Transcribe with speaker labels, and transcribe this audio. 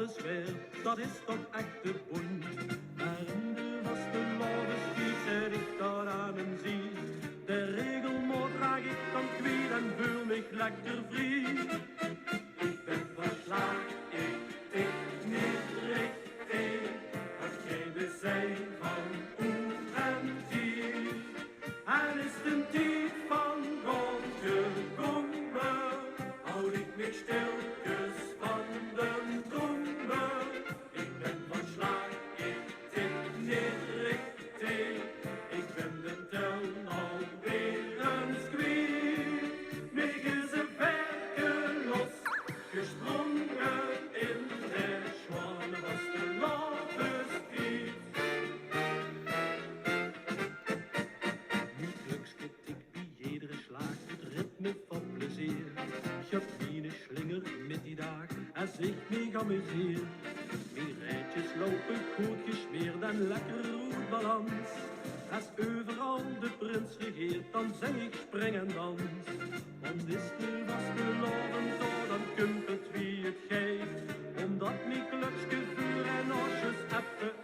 Speaker 1: alles weer, dat is toch echt de boen. Maar in de vastelaovendsleedje ik daar aan en zie, de regelmoot draag ik dan kwiet en voel mich lekker vrij. Ik ben verslaafd, ik niet richtig, dat jij de zij van oe en die. En is de tijd van God gekomen, houd ik mich stilkes van de domme. Ik ben verslaafd, ik niet richtig, ik ben de tel alweer eens kwijt. Mij is een werken los, gesprongen in de schwane vastelaovendsleedje. Iedere slag het ritme van plezier. Je hebt een slinger met die dag en zich mee amuseer. Mijn rijtjes lopen goed gesmeerd en lekker goed balans. Als overal de prins regeert, dan zeg ik spring en dans. Want is de vastelavond zo, dan kunt het wie het geeft. Omdat mijn kluksgevuur en osjes even